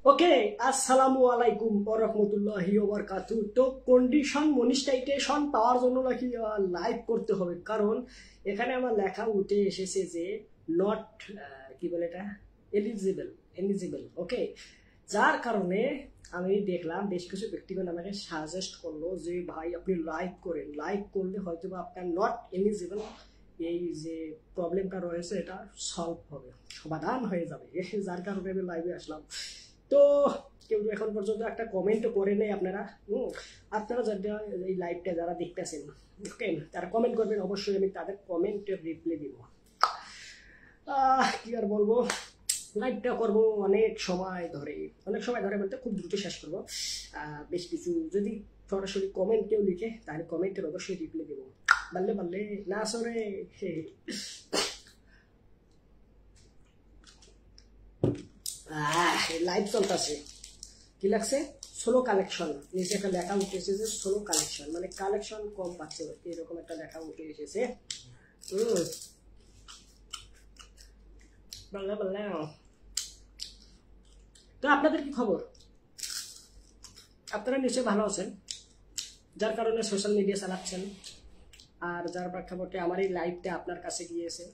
ওকে, আসসালামু আলাইকুম ওয়া রাহমাতুল্লাহি ওয়া বারাকাতুহু। তো কন্ডিশন মনিটাইজেশন পাওয়ার জন্য নাকি লাইভ করতে হবে, কারণ এখানে আমার লেখা উঠে এসেছে যে নট কি বলে এটা এলিজিবল। ওকে, যার কারণে আমি দেখলাম বেশ কিছু ব্যক্তিগণ আমাকে সাজেস্ট করলো যে ভাই আপনি লাইভ করেন, লাইভ করলে হয়তো বা আপনার নট এলিজিবল এই যে প্রবলেমটা রয়েছে এটা সলভ হবে, সমাধান হয়ে যাবে। যার কারণে আমি লাইভে আসলাম। তো কেউ এখন পর্যন্ত একটা কমেন্টও করে নেই আপনারা। আপনারা যারা এই লাইভটা যারা দেখতেছেন, ওকে, তারা কমেন্ট করবেন, অবশ্যই আমি তাদের কমেন্টের রিপ্লাই দিব। কি আর বলবো, লাইভটা করব অনেক সময় ধরে বলতে খুব দ্রুত শেষ করবো। বেশ কিছু যদি সরাসরি কমেন্ট কেউ লিখে তাহলে কমেন্টের অবশ্যই রিপ্লাই দেবো। বাল্লে না সরে লাইভ চলতেছে। কি লাগছে? Solo collection. নিচে একটা লেখা উঠে এসেছে সোলো কালেকশন, মানে কালেকশন কম পাচ্ছে, এরকম একটা লেখা উঠে এসেছে। বাল্লে তো আপনাদের কি খবর? আপনারা নিশ্চয়ই ভালো আছেন, যার কারণে সোশ্যাল মিডিয়া চালাচ্ছেন, আর যার প্রেক্ষাপটে আমার এই লাইভটা আপনার কাছে গিয়েছে।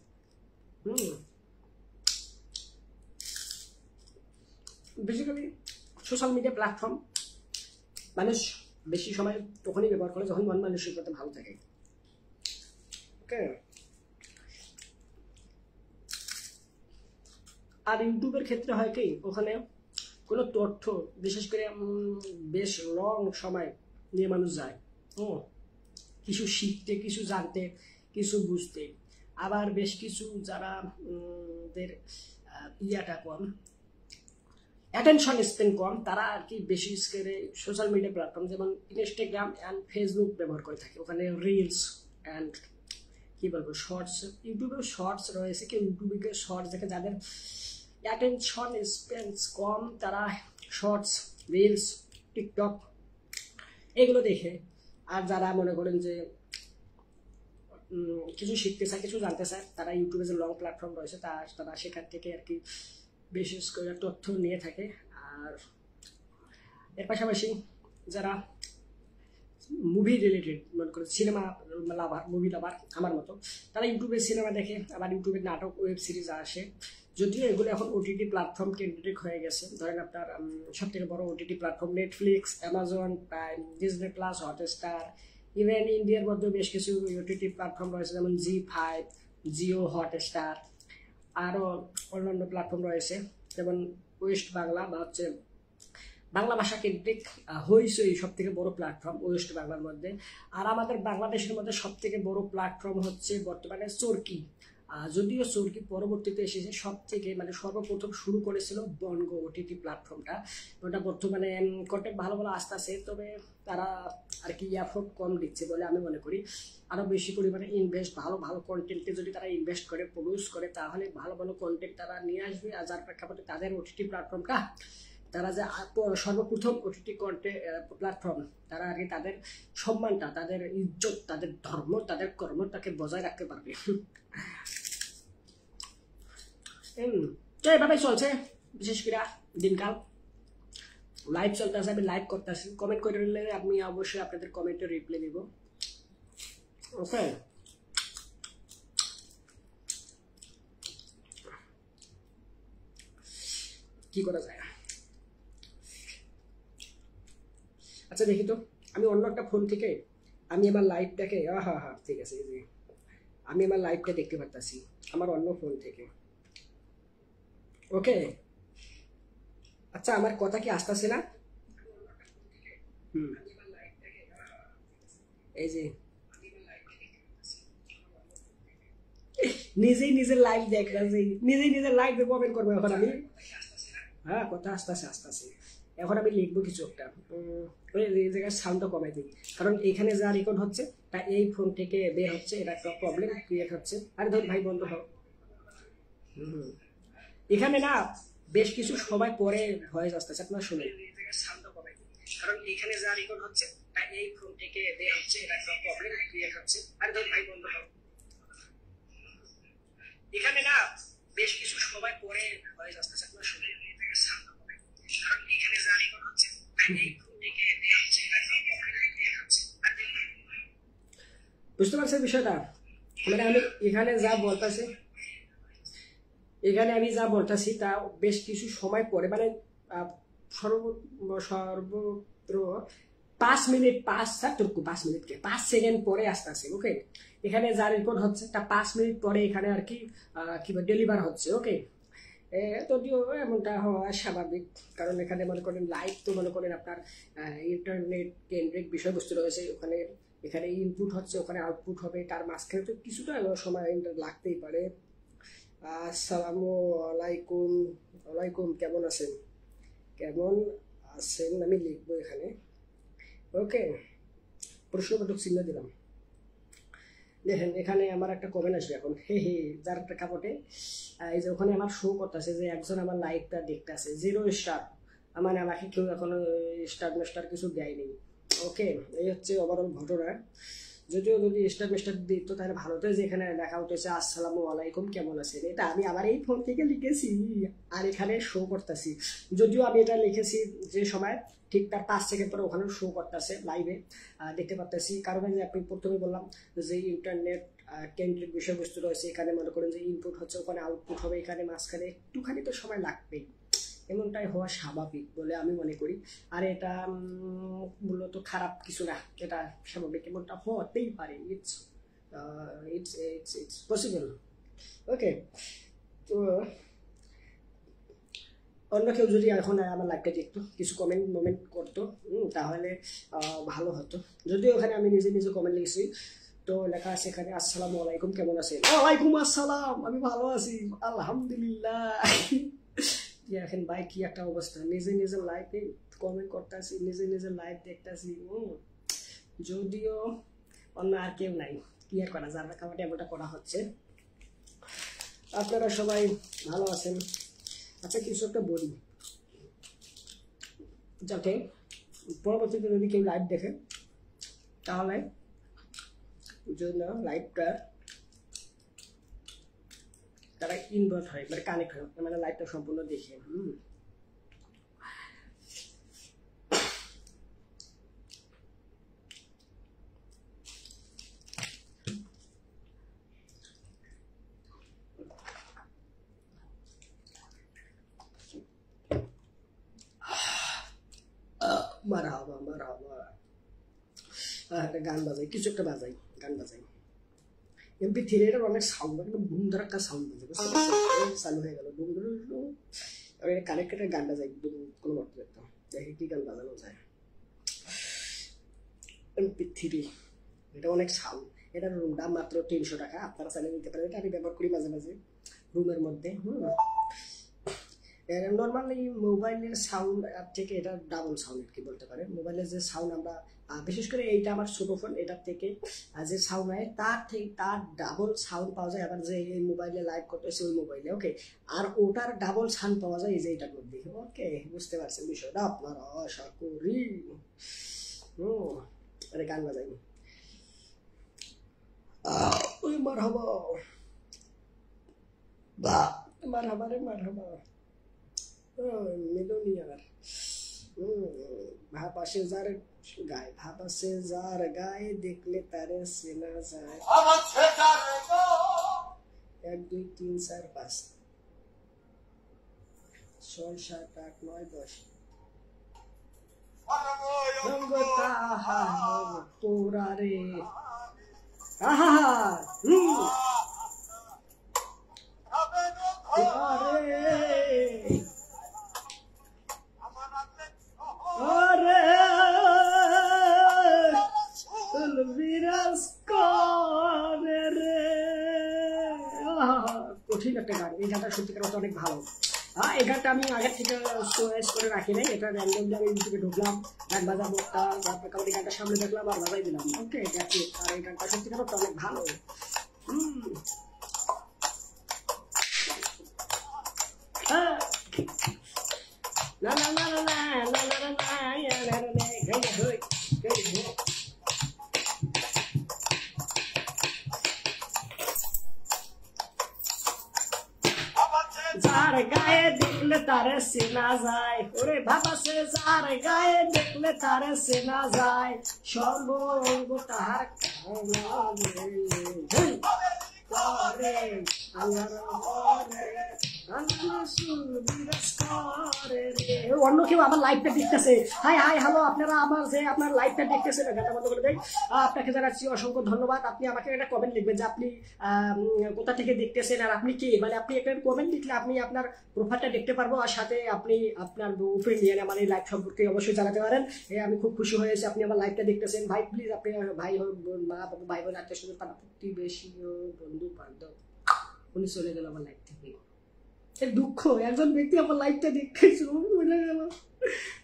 বেসিক্যালি সোশ্যাল মিডিয়া প্ল্যাটফর্ম মানুষ বেশি সময় তখনই ব্যবহার করে যখন মন মানসিকতা ভালো থাকে। ওকে, আর ইউটিউবের ক্ষেত্রে হয় কি, ওখানে কোনো তথ্য বিশেষ করে বেশ লং সময় নিয়ে মানুষ যায় কিছু শিখতে, কিছু জানতে, কিছু বুঝতে। আবার বেশ কিছু যারা ইয়াটা কম, অ্যাটেনশন স্পেন কম, তারা আর কি বেশি করে সোশ্যাল মিডিয়া প্ল্যাটফর্ম যেমন ইনস্টাগ্রাম অ্যান্ড ফেসবুক ব্যবহার করে থাকে। ওখানে রিলস অ্যান্ড কি বলবো শর্টস, ইউটিউবেও শর্টস রয়েছে, কেউ ইউটিউবে শর্টস দেখে। যাদের অ্যাটেনশন স্পেন্স কম তারা শর্টস, রিলস, টিকটক এগুলো দেখে। আর যারা মনে করেন যে কিছু শিখতে চায়, কিছু জানতে চায়, তারা ইউটিউবে যে লং প্ল্যাটফর্ম রয়েছে তারা সেখান থেকে আর কি বিশেষ করে তথ্য নিয়ে থাকে। আর এর পাশাপাশি যারা মুভি রিলেটেড মনে করে সিনেমা লাভার, মুভি লাভার আমার মতো, তারা ইউটিউবে সিনেমা দেখে, আবার ইউটিউবে নাটক, ওয়েব সিরিজ আসে। যদিও এগুলো এখন ওটিটি প্ল্যাটফর্ম কেন্দ্রিক হয়ে গেছে। ধরেন আপনার সব থেকে বড় OTT platform Netflix, Amazon prime, Disney plus, Hotstar. Even ইন্ডিয়ার মধ্যেও বেশ কিছু ওটিটি প্ল্যাটফর্ম রয়েছে, যেমন জি5, জিও হটস্টার, আরও অন্যান্য প্ল্যাটফর্ম রয়েছে, যেমন ওয়েস্ট বাংলা বা হচ্ছে বাংলা ভাষা কেন্দ্রিক হইচই সব থেকে বড় প্ল্যাটফর্ম ওয়েস্ট বাংলার মধ্যে। আর আমাদের বাংলাদেশের মধ্যে সব থেকে বড় প্ল্যাটফর্ম হচ্ছে বর্তমানে চরকি। যদিও চরকি পরবর্তীতে এসেছে, সব থেকে মানে সর্বপ্রথম শুরু করেছিল বঙ্গ ওটিটি প্ল্যাটফর্মটা। ওটা বর্তমানে কন্টেন্ট ভালো ভালো আসতেছে, তবে তারা আর কি এফোর্ট কম দিচ্ছে বলে আমি মনে করি। আরও বেশি পরিমাণে ইনভেস্ট, ভালো ভালো কন্টেন্টে যদি তারা ইনভেস্ট করে, প্রডিউস করে, তাহলে ভালো ভালো কন্টেন্ট তারা নিয়ে আসবে। আর যার প্রেক্ষাপটে তাদের ওটিটি প্ল্যাটফর্মটা, তারা যে সর্বপ্রথম ওটিটি কন্টেন্ট প্ল্যাটফর্ম, তারা আর কি তাদের সম্মানটা, তাদের ইজ্জত, তাদের ধর্ম, তাদের কর্মটাকে বজায় রাখতে পারবে। তো এভাবেই চলছে বিশেষ করে দিনকাল। লাইভ চলতেছে, আমি লাইভ করতেছি। কমেন্ট করে নিলে আমি অবশ্যই আপনাদের কমেন্টে রিপ্লাই দিব। ওকে, কি করা যায়? আচ্ছা দেখি তো, আমি অন্য একটা ফোন থেকে আমি আমার লাইভটাকে ঠিক আছে, আমি আমার লাইভটা দেখতে পারতাছি আমার অন্য ফোন থেকে। ওকে, আচ্ছা আমার কথা কি আসতেছে না? এই যে নিজেই নিজের লাইভ দেখতেছি, নিজেই নিজের লাইভ কমেন্ট করবো এখন আমি। হ্যাঁ, কথা আসতেছে। এখন আমি লিখবো কিছু একটা, এই জায়গায় সাউন্ডটা কমাই দিই, কারণ এখানে যা রেকর্ড হচ্ছে তা এই ফোন থেকে বের হচ্ছে, এটা একটা প্রবলেম ক্রিয়েট হচ্ছে। আরে ধর ভাই বন্ধ হোক। এখানে না বেশ কিছু সময় পরে ভয়েস আসতেছে, আপনারা শুনুন। সাউন্ডটা কমাই দিই, কারণ এখানে যা রেকর্ড হচ্ছে তা এই ফোন থেকে বের হচ্ছে, এটা একটা প্রবলেম ক্রিয়েট হচ্ছে। আরে ধর ভাই বন্ধ হোক। এখানে না বেশ কিছু সময় পরে ভয়েস আসতেছে, আপনারা শুনুন। সাউন্ডটা কমাই দিই, কারণ বুঝতে পারছেন বিষয়টা? মানে আমি এখানে যা বলতেছি, তা বেশ কিছু সময় পরে, মানে সর্বত্র 5 মিনিট, 5 সেকেন্ড পরে আসতেছে। ওকে, এখানে যা রেকর্ড হচ্ছে তা 5 মিনিট পরে এখানে আর কি ডেলিভার হচ্ছে। ওকে, যদিও এমনটা হওয়া স্বাভাবিক, কারণ এখানে মনে করেন লাইভ তো মনে করেন আপনার ইন্টারনেট কেন্দ্রিক বিষয়বস্তু রয়েছে। এখানে ইনপুট হচ্ছে, ওখানে আউটপুট হবে, তার মাঝখানে তো কিছুটা সময় লাগতেই পারে। আসসালামু আলাইকুম। ওয়ালাইকুম, কেমন আছেন? আমি লিখবো এখানে। ওকে, প্রশ্নবোধক চিহ্ন দিলাম। দেখেন এখানে আমার একটা কমেন্ট আসবে এখন, যার একটা কাপড়ে এই যে ওখানে আমার শো করতেছে যে একজন আমার লাইভটা দেখতেছে, 0 স্টার, মানে আমাকে কেউ এখনো স্টার কিছু দেয়নি। ওকে, এই হচ্ছে ওভারঅল ঘটনা। যদি স্টার দিত তাহলে ভালো হতো। যে এখানে লেখা উঠেছে আসসালামু আলাইকুম, কেমন আছেন, এটা আমি আমার এই ফোন থেকে লিখেছি আর এখানে শো করতেছি। যদিও আমি এটা লিখেছি যে সময়, ঠিক তার 5 সেকেন্ড পরে ওখানে শো করতেছে লাইভে, দেখতে পারতেছি। কারণ যে আপনি প্রথমে বললাম যে ইন্টারনেট কেন্দ্রিক বিষয়বস্তু রয়েছে, এখানে মনে করেন যে ইনপুট হচ্ছে, ওখানে আউটপুট হবে, এখানে মাঝখানে একটুখানি তো সময় লাগবেই। এমনটাই হওয়া স্বাভাবিক বলে আমি মনে করি। আর এটা মূলত খারাপ কিছু না, এটা স্বাভাবিক, এমনটা হতেই পারে। It's possible. ওকে, তো অন্য কেউ যদি এখন আমার লাইভটা দেখতো, কিছু কমেন্ট করতো, তাহলে ভালো হতো। যদিও ওখানে আমি নিজে কমেন্ট লিখেছি, তো লেখা আছে এখানে আসসালামু আলাইকুম, কেমন আছেন? ওয়ালাইকুম আসসালাম, আমি ভালো আছি আলহামদুলিল্লাহ। দেখেন ভাই কি একটা অবস্থা, নিজের লাইফে কমেন্ট করতেছি, নিজের লাইফ দেখতেছি। যদিও অন্য আর কেউ নাই, কি আর করা, যার কামাটা এমনটা করা হচ্ছে। আপনারা সবাই ভালো আছেন? আচ্ছা, কিছু একটা বলি, যাতে পরবর্তীতে যদি কেউ লাইভ দেখে তাহলে জন্য লাইভটা তারা ইনভলভ হয়, মানে কানেক্ট হয়, মানে লাইভটা সম্পূর্ণ দেখে। মারহাবা। একটা গান বাজাই, কিছু একটা গান বাজাই। MP3 এর অনেক সাউন্ড, একদম বুম ধারাক্কা সাউন্ড চালু হয়ে গেল, বুম ধরে কানেক্টেড গানটা যাই কোনো মতো দেখতাম, দেখি কি গান বাজানো যায়। MP3 এটা অনেক সাউন্ড, এটার রুম দাম মাত্র 300 টাকা, আপনারা চাইলে নিতে পারেন। এটা আমি ব্যবহার করি মাঝে মাঝে রুমের মধ্যে। নর্মালি মোবাইলের সাউন্ড থেকে এটা ডাবল সাউন্ড কি বলতে পারেন। মোবাইলের যে সাউন্ড আমরা বিশেষ করে এইটা আমার ছোট ফোন, এটার থেকে যে সাউন্ড হয় তার ডাবল সাউন্ড পাওয়া যায়। আবার যে এই মোবাইলে লাইভ করতেছে ওই মোবাইলে, ওকে, আর ওটার ডাবল সাউন্ড পাওয়া যায় এই যে এটার মধ্যে। ওকে, বুঝতে পারছেন বিষয়টা আপনারা আশা করি। আরে গান বাজাই, ওই মারহাবা মিলনিয়ার। ভাপাসে যার গায়ে দেখলে তারে চেনা যায়। 1 2 3 4 5 6 7 8 9 10 তোরা রে, কঠিন একটা গান। এই গানটা সত্যিকার অর্থে অনেক ভালো। এই গানটা আমি আগের থেকে চয়েস করে রাখি নাই, এটা র্যান্ডমলি আমি ইউটিউবে ঢুকলাম, গান বাজাবো, তারপর এই গানটা সামনে দেখলাম আর বাজাই দিলাম। ওকে, আর এই গানটা সত্যিকার অর্থে অনেক ভালো। যার গায়ে দেখলে তারে চেনা যায়, ওরে ভাবাসে যার গায়ে দেখলে তারে চেনা যায়, সর্বঙ্গ তাহার অন্য কেউ আমার লাইভটা দেখতেছে। হাই হাই হ্যালো, আপনারা আমার যে আপনার লাইভটা দেখতেছেন গানটা বন্ধ করে দেয়, আপনাকে জানাচ্ছি অসংখ্য ধন্যবাদ। আপনি আমাকে একটা কমেন্ট লিখবেন যে আপনি কোথা থেকে দেখতেছেন আর আপনি কি, মানে আপনি একটা কমেন্ট লিখলে আপনি আপনার প্রোফাইলটা দেখতে পারবো, আর সাথে আপনি আপনার ওপিনিয়ন আমার এই লাইভ সম্পর্কে অবশ্যই জানাতে পারেন। আমি খুব খুশি হয়েছি আপনি আমার লাইভটা দেখতেছেন। ভাই প্লিজ আপনি ভাই মা বাবা ভাই বোন আত্মীয় স্বজন পাড়া প্রতিবেশী ও বন্ধু বান্ধব উনি চলে গেল আমার লাইফ থেকে। এর দুঃখ, একজন ব্যক্তি আমার লাইফটা দেখতেছিল চলে গেল।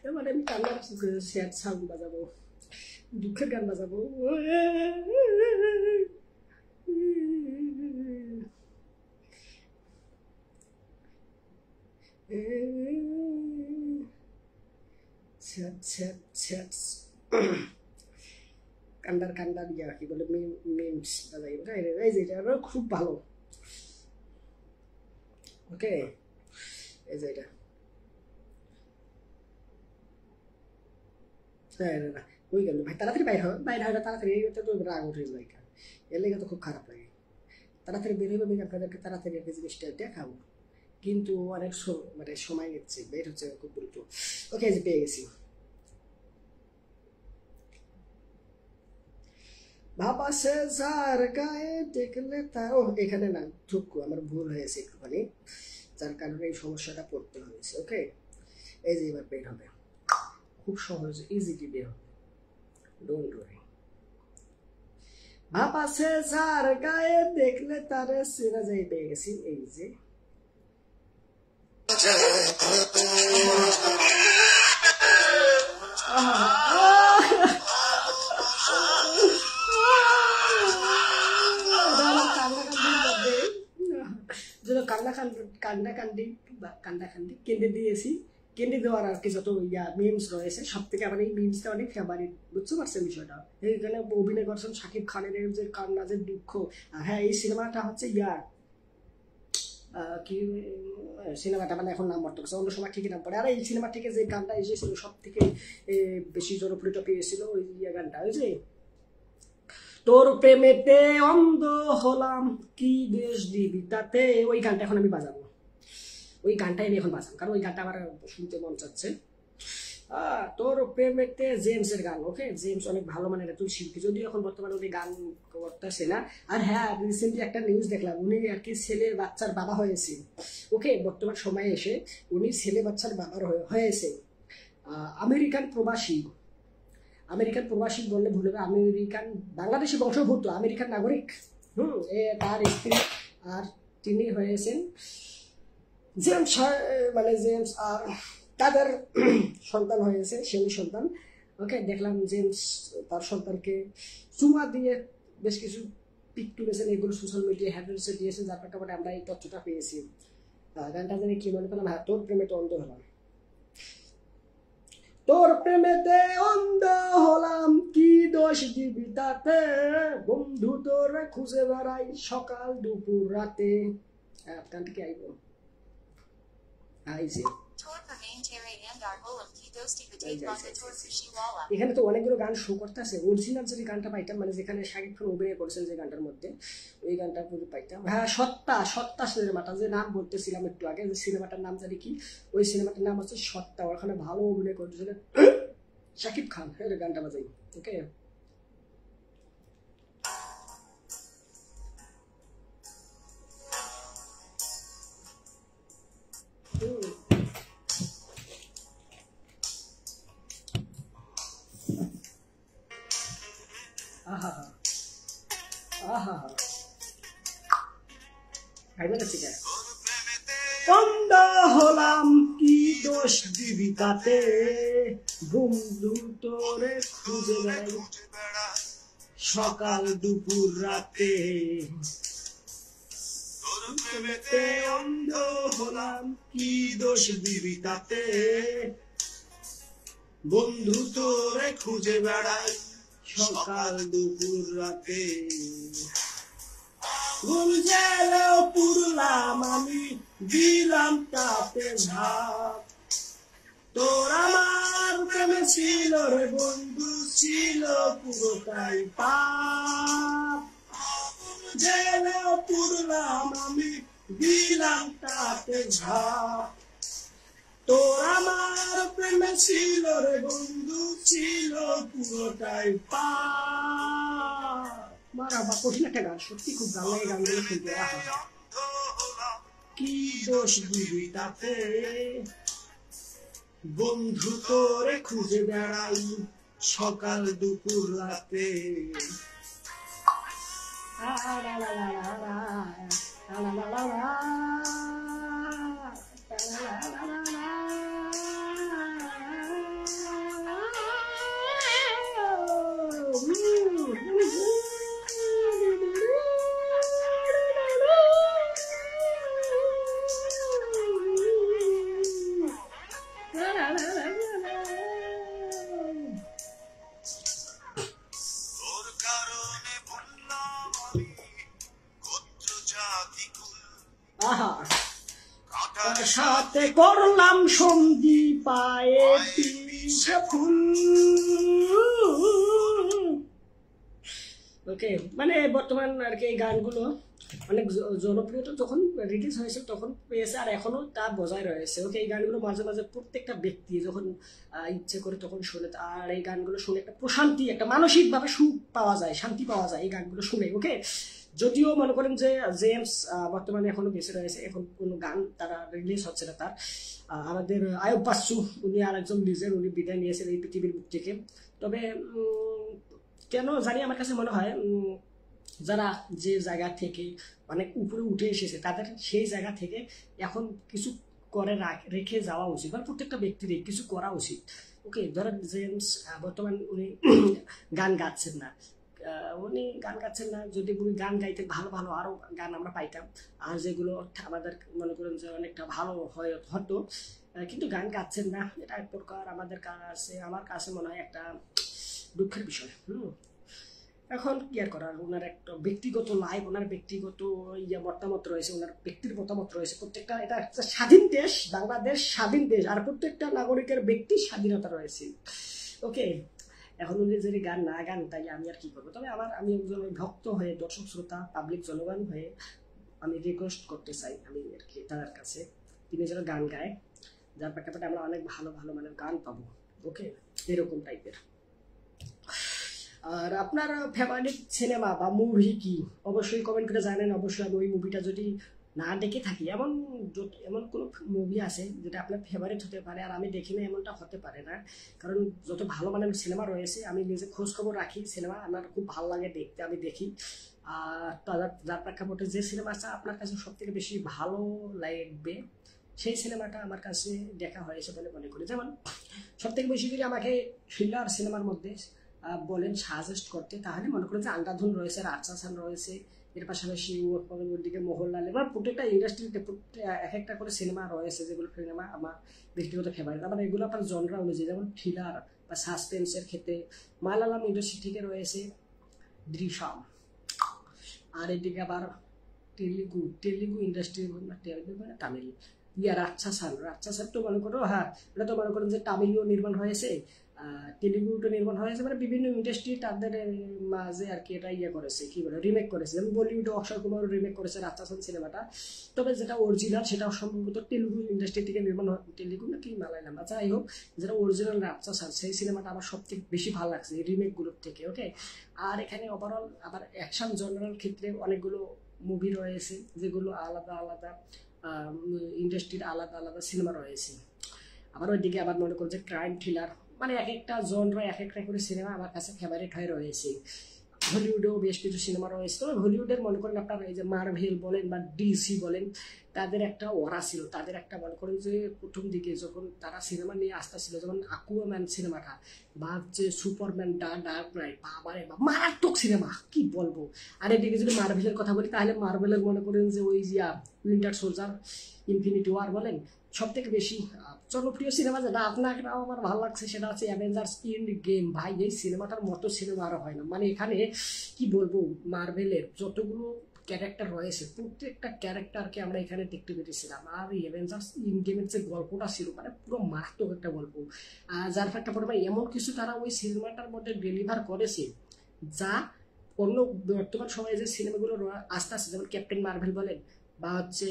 এবার আমি কান্নার স্যাড সাউন্ড বাজাবো, দুঃখের গান বাজাবো। কান্দার কান্দার ইয়া কি বলে মিমস বাজাই, এই যে এটা খুব ভালো। ওকে, এই যে এটা ওই গেল ভাই, তাড়াতাড়ি বাইরে হয়, বাইরে হয় তাড়াতাড়ি, এটা তো রাগ উঠে যায়, এর লেগে তো খুব খারাপ লাগে। তাড়াতাড়ি বের হবে, আমি আপনাদেরকে তাড়াতাড়ি একটা জিনিসটা দেখাবো, কিন্তু অনেক মানে সময় নিচ্ছে, বের হচ্ছে খুব দ্রুত। ওকে, যে পেয়ে গেছি। বাবা সে যার গায়ে দেখলে তা, ও এখানে না ঠুকু আমার ভুল হয়েছে একটুখানি, যার কারণে এই সমস্যাটা পড়তে হয়েছে। ওকে, এই যে এবার বের হবে, খুব সহজ ইজিলি বের হবে, ডোন্ট ওয়ারি। বাবা সে যার গায়ে দেখলে তারে চেনা যায়, পেয়ে গেছি। এই যে কান্দাকান্দি কেন্দ্রে দিয়েছি, কেন্দ্রে দেওয়ার আর কি যত মিমস রয়েছে সব থেকে আমার এই মিমসটা অনেক ফেভারিট, বুঝতে পারছেন বিষয়টা। এইখানে অভিনয় করছেন শাকিব খানের যে কান্না, যে দুঃখ। আর হ্যাঁ, এই সিনেমাটা হচ্ছে কি সিনেমাটা মানে এখন নাম মতো অন্য সময় ঠিকই নাম পড়ে। আর এই সিনেমা থেকে যে গানটা এসেছিল সব থেকে বেশি জনপ্রিয়তা পেয়েছিল ওই গানটা, ওই যে তোর প্রেমেতে অন্ধ হলাম কি দেশ দিবি তাতে, ওই গানটা এখন আমি বাজাবো, ওই গানটাই আমি এখন বাজাবো, কারণ ওই গানটা আমার শুনতে মন চাচ্ছে। তোর প্রেমেতে জেমসের গান। ওকে, জেমস অনেক ভালো মানের তুই শিল্পী, যদিও এখন বর্তমানে উনি গান করতেছে না। আর হ্যাঁ, রিসেন্টলি একটা নিউজ দেখলাম, উনি আর কি ছেলের বাচ্চার বাবা হয়েছে। ওকে, বর্তমান সময়ে এসে উনি ছেলে বাচ্চার বাবার হয়েছে। আমেরিকান প্রবাসী, আমেরিকান প্রবাসী বললে ভুল হবে, আমেরিকান বাংলাদেশি বংশোদ্ভূত আমেরিকান নাগরিক। তার স্ত্রী আর তিনি হয়েছেন জেমস, মানে জেমস, আর তাদের সন্তান হয়েছে, ছেলে সন্তান। ওকে, দেখলাম জেমস তার সন্তানকে চুমা দিয়ে বেশ কিছু পিক তুলেছেন, এগুলো সোশ্যাল মিডিয়া হ্যান্ডেলসে দিয়েছেন, যার প্রেক্ষাপটে আমরা এই তথ্যটা পেয়েছি। গানটা জানি কি মনে করলাম, হ্যাঁ, তোর প্রেমেতে অন্ধ হলাম, তোর প্রেমেতে অন্ধ হলাম কি দোষ দিবি তাতে, বন্ধু তোরে খুঁজে বেড়াই সকাল দুপুর রাতে। গানটা কি আইব আইছে, এখানে তো অনেকগুলো গান শো করতেছে। অরিজিনাল যদি গানটা পাইতাম, মানে যেখানে শাকিব খান অভিনয় করেছেন যে গানটার মধ্যে, ওই গানটা পুরো পাইতাম। হ্যাঁ, সত্তা, সত্তা সিনেমাটা যে নাম বলতেছিলাম একটু আগে, যে সিনেমাটার নাম জানি কি, ওই সিনেমাটার নাম হচ্ছে সত্তা। ওখানে ভালো অভিনয় করতেছিলেন শাকিব খান। হ্যাঁ, গানটা বাজাই। ওকে, অন্ধ হলাম কি দোষ দিবি তাতে, বন্ধু তোরে খুঁজে বেড়াই সকাল দুপুর রাতে, অন্ধ হলাম কি দোষ দিবি তাতে, বন্ধু তোরে খুঁজে বেড়াই সকাল দুপুর রাতে, গুঞ্জেলেও পুরলাম আমি দিলাম তাতে ঝাঁপ। তোর আমার প্রেমে ছিল রে বন্ধু, ছিল পুরোটাই পাপ, জেলেও পুরলাম আমি, দিলাম তাতে ঝাঁপ। তোর আমার প্রেমে ছিল রে বন্ধু, ছিল পুরোটাই পাপ। মারাবা, কঠিন একটা গান, সত্যি খুব ভালো লাগে গানগুলো শুনতে। কি দোষ দিবি তাতে, বন্ধু তোরে খুঁজে বেড়াই সকাল দুপুর রাতে। সাথে করলাম সন্ধি পায়ে পিছে ফুল। ওকে, মানে বর্তমান আর কি এই গানগুলো অনেক জনপ্রিয়তা যখন রিলিজ হয়েছে তখন পেয়েছে, আর এখনো তা বজায় রয়েছে। ওকে, এই গানগুলো মাঝে মাঝে প্রত্যেকটা ব্যক্তি যখন ইচ্ছে করে তখন শুনে, আর এই গানগুলো শুনে একটা প্রশান্তি, একটা মানসিকভাবে সুখ পাওয়া যায়, শান্তি পাওয়া যায় এই গানগুলো শুনে। ওকে, যদিও মনে করেন যে জেমস বর্তমানে এখনো বেঁচে রয়েছে, এখন কোনো গান তারা রিলিজ হচ্ছে না তার। আমাদের আয়ুব বাচ্চু, উনি আর একজন লিজেন্ড, উনি বিদায় নিয়েছেন এই পৃথিবীর বুক থেকে। তবে কেন জানি আমার কাছে মনে হয় যারা যে জায়গা থেকে অনেক উপরে উঠে এসেছে তাদের সেই জায়গা থেকে এখন কিছু করে রেখে যাওয়া উচিত, মানে প্রত্যেকটা ব্যক্তিরই কিছু করা উচিত। ওকে, ধরেন জেমস বর্তমান উনি গান গাচ্ছেন না, উনি গান গাচ্ছেন না, যদি উনি গান গাইতে ভালো ভালো আরও গান আমরা পাইতাম, আর যেগুলো আমাদের মনে করেন যে অনেকটা ভালো হতো, কিন্তু গান গাচ্ছেন না। এটা এক প্রকার আমাদের কাছে, আমার কাছে মনে হয় একটা দুঃখের বিষয়। এখন কি আর করার, ওনার একটা ব্যক্তিগত লাইফ, ওনার ব্যক্তিগত মতামত রয়েছে, ওনার ব্যক্তির মতামত রয়েছে। প্রত্যেকটা, এটা একটা স্বাধীন দেশ, বাংলাদেশ স্বাধীন দেশ, আর প্রত্যেকটা নাগরিকের ব্যক্তির স্বাধীনতা রয়েছে। ওকে, এখন উনি যদি গান না গান তাই আমি আর কি করবো। তবে আমি একজন ভক্ত হয়ে, দর্শক শ্রোতা, পাবলিক জনগণ হয়ে আমি রিকোয়েস্ট করতে চাই আমি আর কি তার কাছে, তিনি যেন গান গায়, যার প্রেক্ষাপটে আমরা অনেক ভালো ভালো মানে গান পাবো। ওকে, এরকম টাইপের। আর আপনার ফেভারিট সিনেমা বা মুভি কি অবশ্যই কমেন্ট করে জানেন। অবশ্যই আমি ওই মুভিটা যদি না দেখে থাকি, এমন কোনো মুভি আছে যেটা আপনার ফেভারিট হতে পারে আর আমি দেখি না, এমনটা হতে পারে না। কারণ যত ভালো মানের সিনেমা রয়েছে আমি নিজে খোঁজ খবর রাখি, সিনেমা আমার খুব ভালো লাগে দেখতে, আমি দেখি। আর যার প্রেক্ষাপটে যে সিনেমাটা আপনার কাছে সব থেকে বেশি ভালো লাগবে সেই সিনেমাটা আমার কাছে দেখা হয়েছে বলে মনে করি। যেমন সব থেকে বেশি যদি আমাকে থ্রিলার সিনেমার মধ্যে বলেন সাজেস্ট করতে, তাহলে মনে করেন যে আন্ধাধুন রয়েছে, রাজশাসন রয়েছে, এর পাশাপাশি ওর দিকে মোহনলাল, এবার প্রত্যেকটা ইন্ডাস্ট্রিতে এক একটা করে সিনেমা রয়েছে যেগুলো সিনেমা আমার ব্যক্তিগত ফেভারিট। আবার এগুলো আপনার জনরা অনুযায়ী, যেমন থ্রিলার বা সাসপেন্সের ক্ষেত্রে মালায়ালাম ইন্ডাস্ট্রি থেকে রয়েছে দৃশ্যম, আর এদিকে আবার তেলুগু ইন্ডাস্ট্রি, তেলুগু মানে তামিল রাজশাসন তো মনে করো, হ্যাঁ এটা তো মনে করেন যে তামিলও নির্মাণ হয়েছে, তেলুগুটা নির্মাণ হয়েছে, মানে বিভিন্ন ইন্ডাস্ট্রি তাদের মাঝে আর কি এটা করেছে, কি বলে রিমেক করেছে। যেমন বলিউডে অক্ষয় কুমার রিমেক করেছে রাজশাসন সিনেমাটা, তবে যেটা অরিজিনাল সেটা সম্ভবত তেলুগু ইন্ডাস্ট্রি থেকে নির্মাণ, তেলুগু নাকি মালায়ালাম, আচ্ছা যাই হোক, যেটা অরিজিনাল রাজশাসন সেই সিনেমাটা আমার সবথেকে বেশি ভালো লাগছে এই রিমেকগুলোর থেকে। ওকে, আর এখানে ওভারঅল আবার অ্যাকশন জনরাল ক্ষেত্রে অনেকগুলো মুভি রয়েছে যেগুলো আলাদা আলাদা ইন্ডাস্ট্রির আলাদা আলাদা সিনেমা রয়েছে। আবার ওইদিকে আবার মনে করছে ক্রাইম থ্রিলার, মানে এক একটা জনরা এক একটা করে সিনেমা আমার কাছে ফেভারিট হয়ে রয়েছে। হলিউডেও বেশ কিছু সিনেমা রয়েছে, তবে হলিউডের মনে করেন আপনার এই যে মার্ভেল বলেন বা ডিসি বলেন, তাদের একটা ওরা ছিল, তাদের একটা মনে করেন যে প্রথম দিকে যখন তারা সিনেমা নিয়ে আসতেছিল, যেমন আকুয়াম্যান সিনেমাটা বা হচ্ছে সুপারম্যান ডার্ক নাইট, বাবারে বা মারাত্মক সিনেমা কি বলবো। আর এদিকে যদি মার্ভেলের কথা বলি তাহলে মার্ভেলের মনে করেন যে ওই যে উইন্টার সোলজার, ইনফিনিটি ওয়ার বলেন, সব থেকে বেশি জনপ্রিয় সিনেমা যেটা আপনাকেও আমার ভালো লাগছে সেটা হচ্ছে অ্যাভেঞ্জার্স এন্ড গেম। ভাই এই সিনেমাটার মতো সিনেমা আরও হয় না, মানে এখানে কি বলবো, মার্ভেলের যতগুলো ক্যারেক্টার রয়েছে, প্রত্যেকটা ক্যারেক্টারকে আমরা এখানে দেখতে পেরেছিলাম। আর অ্যাভেঞ্জার্স ইন গেমের যে গল্পটা ছিল মানে পুরো মারাত্মক একটা গল্প, যার প্রেক্ষাপটে এমন কিছু তারা ওই সিনেমাটার মধ্যে ডেলিভার করেছে যা অন্য বর্তমান সময়ে যে সিনেমাগুলো আস্তে আস্তে, যেমন ক্যাপ্টেন মার্ভেল বলেন বা হচ্ছে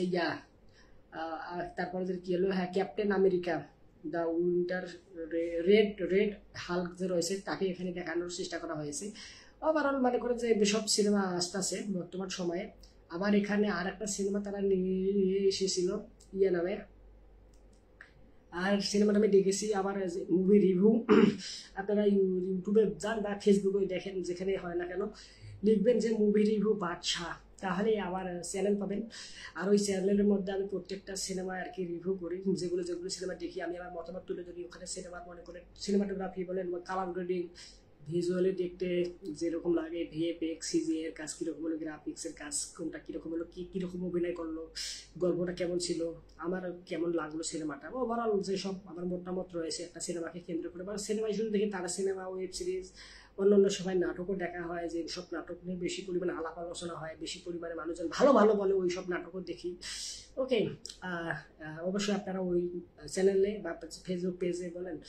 তারপরে যে কি হলো, হ্যাঁ captain America, the winter red red Hulk যে রয়েছে তাকে এখানে দেখানোর চেষ্টা করা হয়েছে। ওভারঅল মনে করে যে এসব সিনেমা আসতেছে বর্তমান সময়ে। আবার এখানে আর একটা সিনেমা তারা নিয়ে এসেছিল নামে, আর সিনেমাটা আমি দেখেছি। আবার মুভি রিভিউ আপনারা ইউটিউবে যান বা ফেসবুকে দেখেন, যেখানে হয় না কেন লিখবেন যে মুভি রিভিউ বাদশাহ, তাহলে আমার চ্যানেল পাবেন। আর ওই চ্যানেলের মধ্যে আমি প্রত্যেকটা সিনেমা আর কি রিভিউ করি, যেগুলো যেগুলো সিনেমা দেখি আমি আমার মতামত তুলে ধরি। ওখানে সিনেমার মনে করেন সিনেমাটোগ্রাফি বলেন, কালার গ্রেডিং, ভিজুয়ালি দেখতে যেরকম লাগে, ভিএফএক্স সিজি এর কাজ কীরকম হলো, গ্রাফিক্সের কাজ কোনটা কীরকম হলো, কীরকম অভিনয় করলো, গল্পটা কেমন ছিল, আমার কেমন লাগলো সিনেমাটা, ওভারঅল যেসব আমার মতামত রয়েছে একটা সিনেমাকে কেন্দ্র করে। বা সিনেমা শুধু দেখি তারা সিনেমা, ওয়েব সিরিজ, অন্যান্য সময় নাটকও দেখা হয়, যে সব নাটক নিয়ে বেশি পরিমাণে আলাপ আলোচনা হয়, বেশি পরিমাণে মানুষজন ভালো ভালো বলে, ওই সব নাটকও দেখি। ওকে, অবশ্যই আপনারা ওই চ্যানেলে বা ফেসবুক পেজে বলেন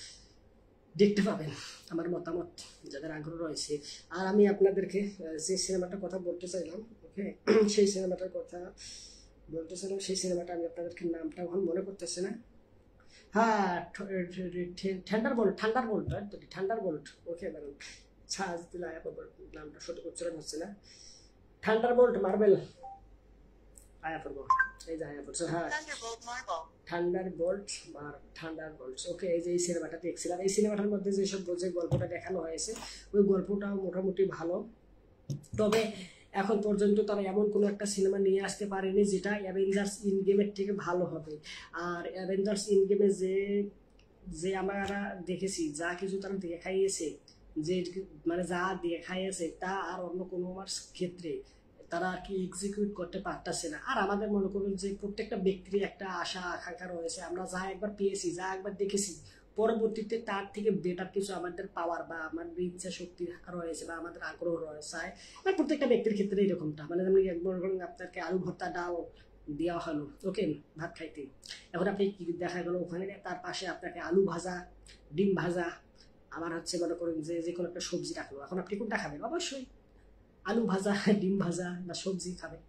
দেখতে পাবেন আমার মতামত যাদের আগ্রহ রয়েছে। আর আমি আপনাদেরকে যে সিনেমাটার কথা বলতে চাইলাম, ওকে সেই সিনেমাটার কথা বলতে চাইলাম, সেই সিনেমাটা আমি আপনাদেরকে নামটা এখন মনে করতেছি না। হ্যাঁ, থান্ডারবোল্ট, ওকে ম্যাডাম, ছাজ দিলা নামটা সঠিক উচ্চারণ হচ্ছে না। থান্ডারবোল্ট মার্বেল, আয়া পড়বো, এই যে আয়া পড়ছে, হ্যাঁ থান্ডারবোল্টস, ওকে এই যে এই সিনেমাটা দেখছিলাম। এই সিনেমাটার মধ্যে যেসব যে গল্পটা দেখানো হয়েছে ওই গল্পটাও মোটামুটি ভালো। তবে এখন পর্যন্ত তারা এমন কোনো একটা সিনেমা নিয়ে আসতে পারেনি যেটা অ্যাভেঞ্জার্স ইন গেমের থেকে ভালো হবে। আর অ্যাভেঞ্জার্স ইন গেমে যে যে আমরা দেখেছি, যা কিছু তারা দেখাইয়েছে, যে মানে যা দেখাইয়েছে তা আর অন্য কোনো ক্ষেত্রে তারা আর কি এক্সিকিউট করতে পারতেছে না। আর আমাদের মনে করুন যে প্রত্যেকটা ব্যক্তির একটা আশা আকাঙ্ক্ষা রয়েছে, আমরা যা একবার পেয়েছি, যা একবার দেখেছি, পরবর্তীতে তার থেকে বেটার কিছু আমাদের পাওয়ার বা আমাদের ইচ্ছা শক্তি রয়েছে বা আমাদের আগ্রহ রয়েছে। মানে প্রত্যেকটা ব্যক্তির ক্ষেত্রে এরকমটা, মানে যেমন একবার আপনাকে আলু ভর্তা ডাল দেওয়া হলো, ওকে ভাত খাইতে, এখন আপনি কি দেখা গেল ওখানে তার পাশে আপনাকে আলু ভাজা, ডিম ভাজা, আবার হচ্ছে মনে করেন যে যে কোনো একটা সবজি রাখলো, এখন আপনি কোনটা খাবেন? অবশ্যই আলু ভাজা, ডিম ভাজা বা সবজি খাবেন।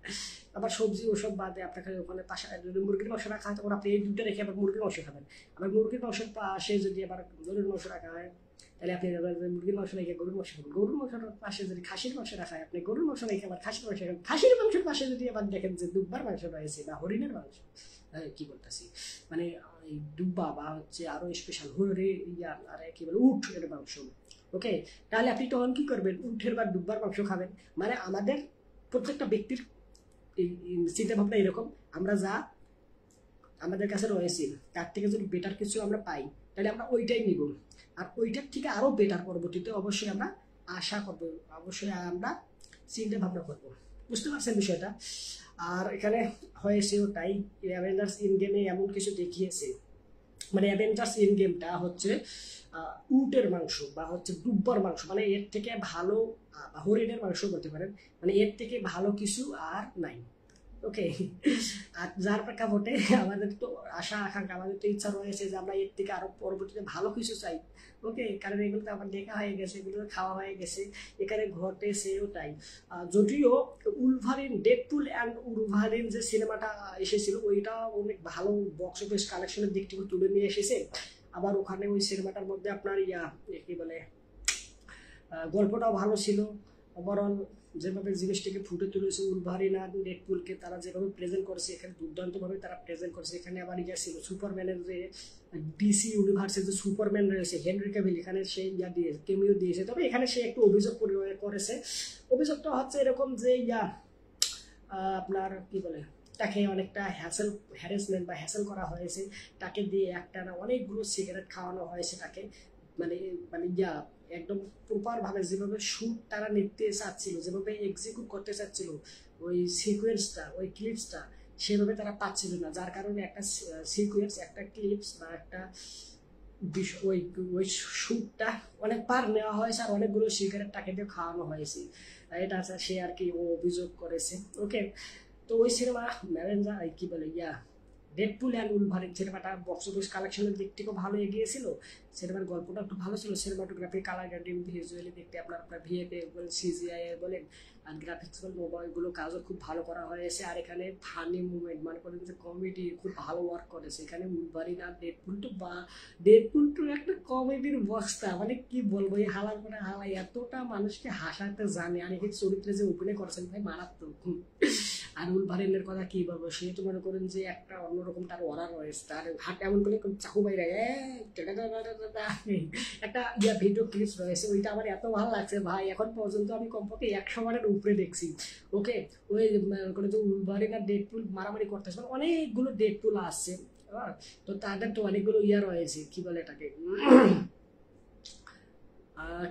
আবার সবজি ওসব বাদে আপনাকে ওখানে পাশে যদি মুরগির মাংস রাখা হয় তখন আপনি এই দুটো রেখে আবার মুরগির মাংস খাবেন। আবার মুরগির মাংসের পাশে যদি আবার গরুর মাংস রাখা হয় তাহলে আপনি মুরগির মাংস রেখে গরুর মাংস খাবেন। গরুর মাংসের পাশে যদি খাসির মাংস রাখা হয় আপনি গরুর মাংস রেখে আবার খাসির মাংস খাবেন। খাসির মাংসের পাশে যদি আবার দেখেন যে দুব্বার মাংস রয়েছে বা হরিণের মাংস, কি বলতেছি মানে এই দুব্বা বা হচ্ছে আরো স্পেশাল হরে আর কি বলে উট এর মাংস, ওকে, তাহলে আপনি তখন কি করবেন? উঠের বা ডুববার মাংস খাবেন। মানে আমাদের প্রত্যেকটা ব্যক্তির চিন্তা ভাবনা এরকম, আমরা যা আমাদের কাছে রয়েছে তার থেকে যদি বেটার কিছু আমরা পাই তাহলে আমরা ওইটাই নিব, আর ওইটার থেকে আরো বেটার পরবর্তীতে অবশ্যই আমরা আশা করবো, অবশ্যই আমরা চিন্তা ভাবনা করবো। বুঝতে পারছেন বিষয়টা? আর এখানে হয়েছে ওটাই, অ্যাভেঞ্জার্স ইন গেমে এমন কিছু দেখিয়েছে, মানে অ্যাভেঞ্জার্স ইন গেমটা হচ্ছে উটের মাংস বা হচ্ছে দুব্বার মাংস, মানে এর থেকে ভালো, হরিণের মাংস বলতে পারেন, মানে এর থেকে ভালো কিছু আর নাই, ওকে। আর যার প্রেক্ষাপটে আমাদের তো আশা আকাঙ্ক্ষা, আমাদের তো ইচ্ছা রয়েছে যে আমরা এর থেকে আরো পরবর্তীতে ভালো কিছু চাই, ওকে, কারণ এগুলো তো আমার দেখা হয়ে গেছে, এগুলো খাওয়া হয়ে গেছে, এখানে ঘটেছে ওটাই। যদিও উলভারিন, ডেডপুল অ্যান্ড উলভারিন যে সিনেমাটা এসেছিল ওইটা অনেক ভালো বক্স অফিস কালেকশনের দিক থেকে তুলে নিয়ে এসেছে। আবার ওখানে ওই সিনেমাটার মধ্যে আপনার কি বলে গল্পটাও ভালো ছিল। ওভারঅল যেভাবে জিনিসটাকে ফুটে তুলেছে, উলভারিন আর ডেডপুলকে তারা যেভাবে প্রেজেন্ট করেছে এখানে দুর্দান্তভাবে তারা প্রেজেন্ট করেছে। এখানে আবার ছিল সুপারম্যানের যে ডিসি ইউনিভার্সের যে সুপারম্যান রয়েছে হেনরি ক্যাভিল, এখানে সে দিয়ে কেমিও দিয়েছে। তবে এখানে সে একটু অভিযোগ করেছে, অভিযোগটা হচ্ছে এরকম যে আপনার কি বলে তাকে অনেকটা হ্যারাসমেন্ট বা হ্যাসেল করা হয়েছে, তাকে দিয়ে একটা না অনেকগুলো সিগারেট খাওয়ানো হয়েছে তাকে, মানে মানে একদম প্রপার ভাবে যেভাবে শুট তারা নিতে চাচ্ছিল, যেভাবে এক্সিকিউট করতে চাচ্ছিল ওই সিকোয়েন্সটা, ওই ক্লিপসটা সেভাবে তারা পাচ্ছিল না, যার কারণে একটা সিকোয়েন্স, একটা ক্লিপস বা একটা ওই ওই শ্যুটটা অনেকবার নেওয়া হয়েছে আর অনেকগুলো সিগারেট টাকে দিয়ে খাওয়ানো হয়েছে, এটা সে আর কি ও অভিযোগ করেছে। ওকে, তো ওই সিনেমা ম্যাভেঞ্জার কি বলে ডেডপুল অ্যান্ড উলভারিন সিনেমাটা বক্স অফিস কালেকশনের দিক থেকেও ভালো এগিয়েছিল, সিনেমার গল্পটা একটু ভালো ছিল, সিনেমাটোগ্রাফি, কালার গ্রেডিং, ভিজুয়ালি দেখতে আপনার ভিএফএ বলেন, সিজিআই বলেন, আর গ্রাফিক্স বলেন, মোবাইলগুলো কাজও খুব ভালো করা হয়েছে। আর এখানে ফানি মুভমেন্ট মানে করেন যে কমেডি খুব ভালো ওয়ার্ক করেছে এখানে। উলভারিন আর ডেডপুল তো ডেডপুল টু একটা কমেডির বস্তা, মানে কি বলবো, এই হালার মানে হালাই এতটা মানুষকে হাসাতে জানে, আর এই চরিত্রে যে অভিনয় করেছেন ভাই মারাত্মক। আর উলভারিনের কথা কি বলবো, সে তো মনে করেন যে একটা অন্যরকম তার ওরা রয়েছে, তার হাট এমন করে চাকু বাইরে একটা ভিডিও ক্লিপস রয়েছে, ওইটা আমার এত ভালো লাগছে ভাই, এখন পর্যন্ত আমি কমপক্ষে 100 বারের উপরে দেখছি। ওকে, ওই করে যে উলভারিন আর ডেডপুল মারামারি করতেছে, মানে অনেকগুলো ডেডপুল আসছে, তো তাদের তো অনেকগুলো রয়েছে, কি বলে এটাকে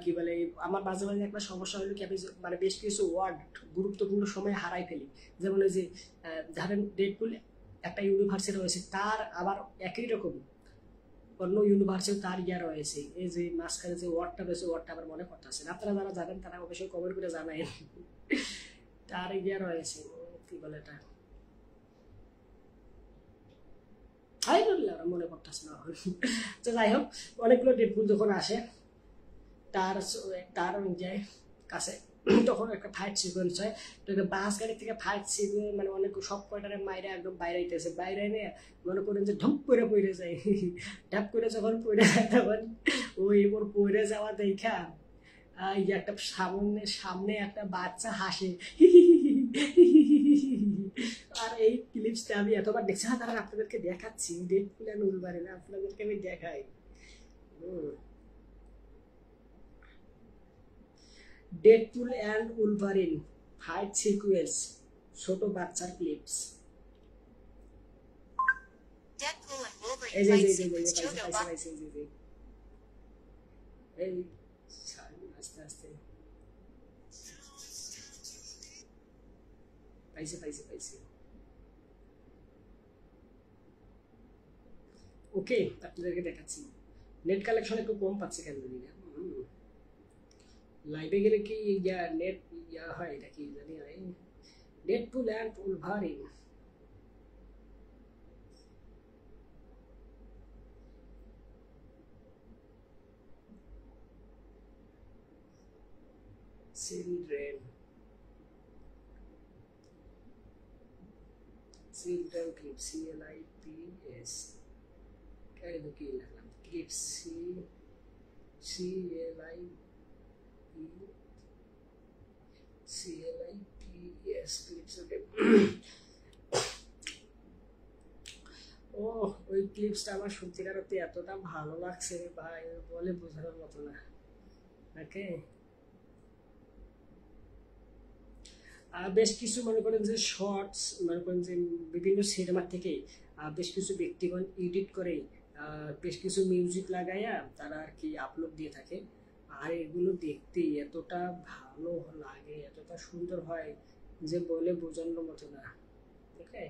কি বলে, আমার মাঝে মাঝে একটা সমস্যা হলো কি, আমি মানে বেশ কিছু ওয়ার্ড গুরুত্বপূর্ণ সময় হারাই ফেলি, যেমন ওই যে ধরেন ডেডপুল একটা ইউনিভার্সে রয়েছে, তার আবার একই রকম অন্য ইউনিভার্সেও তার রয়েছে, এই যে মাঝখানে যে ওয়ার্ডটা রয়েছে ওয়ার্ডটা আবার মনে করতেছে না, আপনারা যারা জানেন তারা অবশ্যই কমেন্ট করে জানায়। তার রয়েছে কি বলে এটা, মনে করতেছে না। তো যাই হোক, অনেকগুলো ডেডপুল যখন আসে তার তার যায় কাছে, তখন একটা ফাইট সিকোয়েন্স হয়, তো বাস গাড়ি থেকে ফাইট সিকোয়েন্স মানে অনেক সব কয়টারে মাইরে একদম বাইরে আইতেছে, বাইরে নিয়ে মনে করেন যে ঢপ করে পড়ে যায়, ঢাপ করে যখন পড়ে যায় তখন ওই ওর পড়ে যাওয়া দেখা একটা সামনে সামনে একটা বাচ্চা হাসে। আর এই ক্লিপসটা আমি এতবার দেখছি, তারা আপনাদেরকে দেখাচ্ছি, ডেডপুল এন্ড উলভারিন আপনাদেরকে আমি দেখাই। Deadpool and Wolverine fight sequence, ছোট বাচ্চার ক্লিপস। এই যে এই আস্তে আস্তে পাইছে। ওকে, আপনাদেরকে দেখাচ্ছি। নেট কালেকশন একটু কম পাচ্ছে কেন জানি না, লাইভে গেলে কি নেট হয় এটা কি জানি না। Deadpool and Wolverine, children clip, CLIPS, কি লিখলাম, ক্লিপ CLIPS ক্লিপস। ওকে, ও ওই ক্লিপসটা আমার সত্যিকার অর্থে এতটা ভালো লাগছে ভাই, বলে বোঝানোর মতো না। ওকে, বেশ কিছু মনে করেন যে শর্টস মনে করেন যে বিভিন্ন সিনেমা থেকে বেশ কিছু ব্যক্তিগণ এডিট করে বেশ কিছু মিউজিক লাগাইয়া তারা আর কি আপলোড দিয়ে থাকে, আর এগুলো দেখতে এতটা ভালো লাগে, এতটা সুন্দর হয় যে বলে বোঝানোর মতো না। ওকে,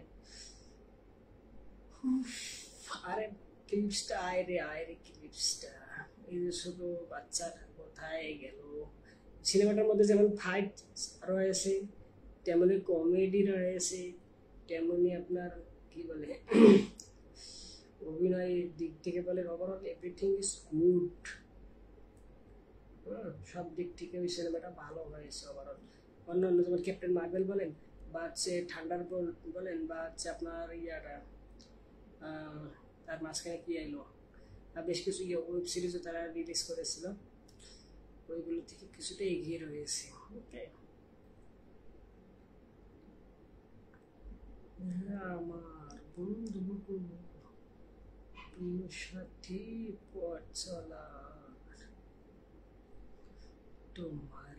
আরে ক্লিপসটা আয় রে ক্লিপসটা, এই যে শুধু বাচ্চার কোথায় গেল। সিনেমাটার মধ্যে যেমন ফাইট রয়েছে, তেমনি কমেডি রয়েছে, তেমনি আপনার কি বলে অভিনয়ের দিক থেকে বলে ওভারঅল এভরিথিং ইজ গুড, সব দিক থেকে ওই সিনেমাটা ভালো হয়েছে ওভারঅল। অন্যান্য যেমন ক্যাপ্টেন মার্ভেল বলেন বা হচ্ছে থান্ডার বলেন বা হচ্ছে আপনার তার মাঝখানে কি এলো বেশ কিছু ওয়েব সিরিজও তারা রিলিজ করেছিল, ওইগুলো থেকে কিছুটা এগিয়ে রয়েছে। ওকে, আমার বন্ধু সাথে পথ চলার তোমার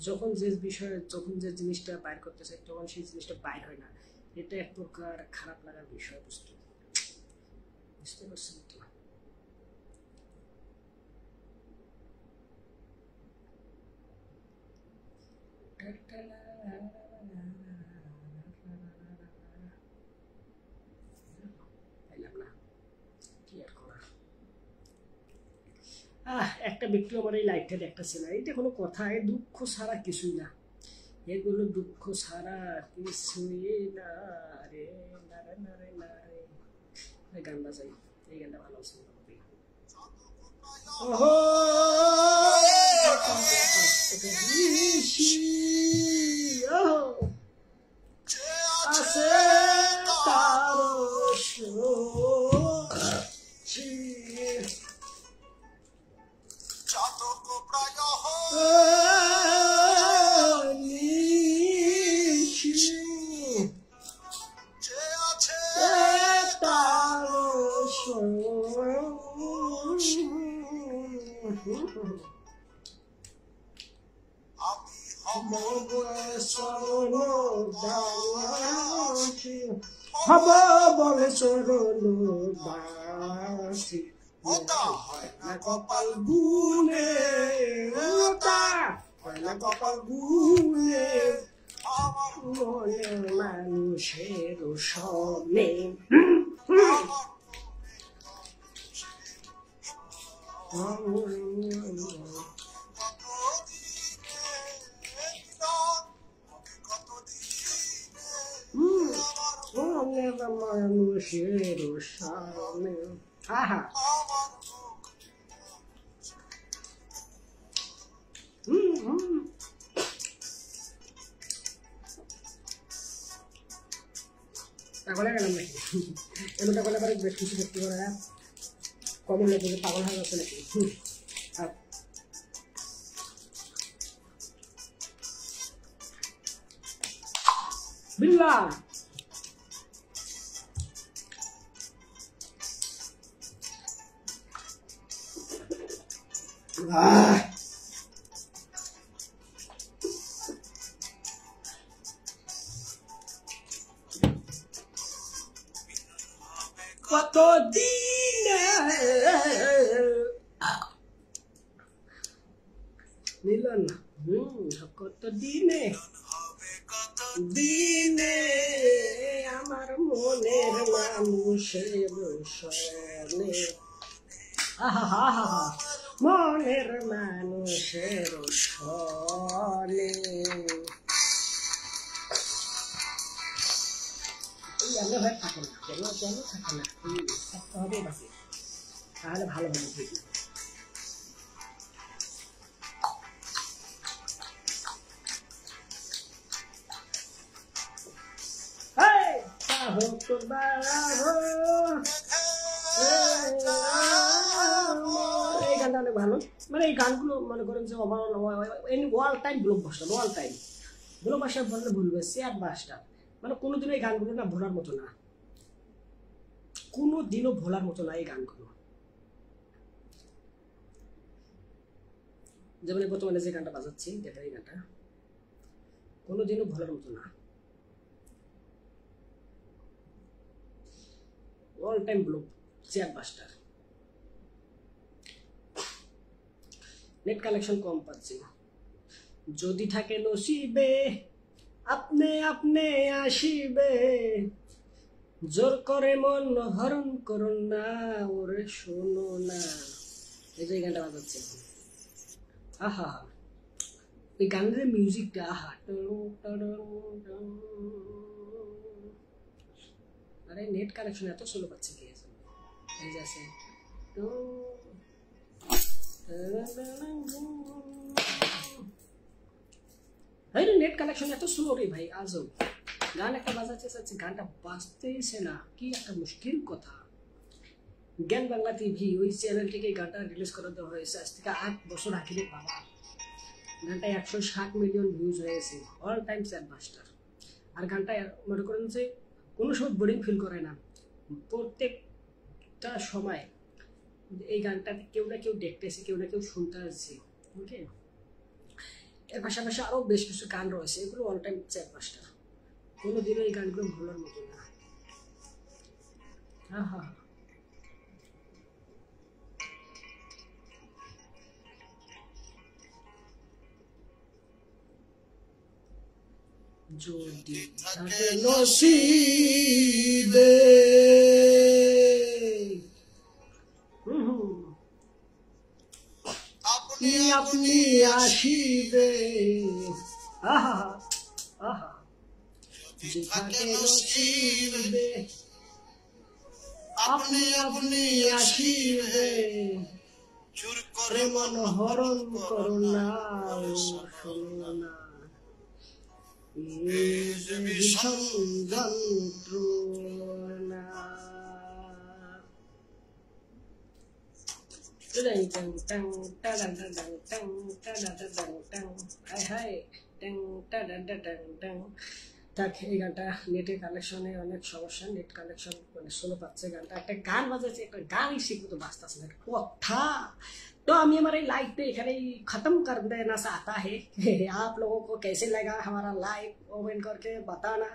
যখন যে বিষয়ে যখন যে জিনিসটা বাইর করতে চাই তখন সেই জিনিসটা বাইর হয় না, এটা এক প্রকার খারাপ লাগার বিষয়বস্তু। বুঝতে পারছেন তো? একটা ব্যক্তি আমার এই লাইফটা দেখতেছে না, এটা কোনো কথা? এই দুঃখ ছাড়া কিছুই না, এগুলো দুঃখ ছাড়া কিছুই না রে, না রে না রে না রে। গান বাজাই, এই গানটা ভালো আছে। ওহো আছে হব বলে চরণ দাসী, হয় না কপাল গুনে, হয় না কপাল গুনে, মনের মানুষের সনে। মানুষের সামনে আহা পাগল হয়ে গেলাম নাকি? এমনটা করলে পরে বেশ কিছু করতে পারে, কমন লোক পাগল হয়ে যাচ্ছে নাকি? বিল্লা কত দিনে মিলন, কত দিনে দিনে আমার মনের মানুষের সনে, মনের মানুষের সনে। এই আমরা ভাই থাকে না, কেন কেন থাকে না, থাকতে হবে বাকি, তাহলে ভালো হবে। ঠিক এই গানটা অনেক ভালো, মানে এই গানগুলো মনে করেন যে ওয়াল টাইম ব্লকবাস্টার, ওয়াল টাইম ব্লকবাস্টার বললে ভুলবে, স্যাড বাস্টার, মানে কোনোদিনও এই গানগুলো না ভোলার মতো না, কোনোদিনও ভোলার মতো না এই গানগুলো। যেমন বর্তমানে যে গানটা বাজাচ্ছি, দেখেন এই গানটা কোনোদিনও ভোলার মতো না, all time blockbuster. Net collection কম পাচ্ছি, যদি থাকে নসিবে আপনি আপনি আসিবে, জোর করে মন হরণ করুন না, ওরে শোনো না। এই যে গানটা বাজাচ্ছে, আহা এই গানের মিউজিকটা আহা, আরে নেট কানেকশন এত স্লো পাচ্ছে কি আছে, এই যে আছে নেট কানেকশন এত স্লো রে ভাই, আজব গান একটা বাজাচ্ছে চাচ্ছি, গানটা বাজতেছে না, কি একটা মুশকিল কথা। জ্ঞান বাংলা টিভি ওই চ্যানেল থেকে গানটা রিলিজ করে দেওয়া হয়েছে আজ থেকে 8 বছর আগে রে বাবা। গানটা 160 মিলিয়ন ভিউজ হয়েছে, অল টাইম স্যাড মাস্টার। আর গানটা মনে করেন যে কোনো সময় বোরিং ফিল করে না, প্রত্যেকটা সময় এই গানটাতে কেউ না কেউ দেখতেছে, কেউ না কেউ শুনতে আসছে। ওকে, এর পাশাপাশি আরও বেশ কিছু গান রয়েছে, এগুলো অল টাইম চ্যাটবাস্টার, কোনোদিনও এই গানগুলো ভুলার মতো না। হ্যাঁ হ্যাঁ, যদি থাকে নসিবে, আপনি আপনি আসিবে, আহা আহা, যদি থাকে নসিবে আপনি আপনি আসিবে, প্রেম হরণ করুণা শোনা, বিষম যন্ত্রণা। দেখ এই গানটা নেটের কালেকশনে অনেক সমস্যা, নেট কালেকশন মানে স্লো পাচ্ছে গানটা, একটা গান বাজাচ্ছে, একটা গানই শিখবো তো বাজতেছে না কথা। तो हम हमारे लाइव पे एखाने खत्म कर देना चाहता है। आप लोगों को कैसे लगा हमारा लाइव कमेंट करके बताना।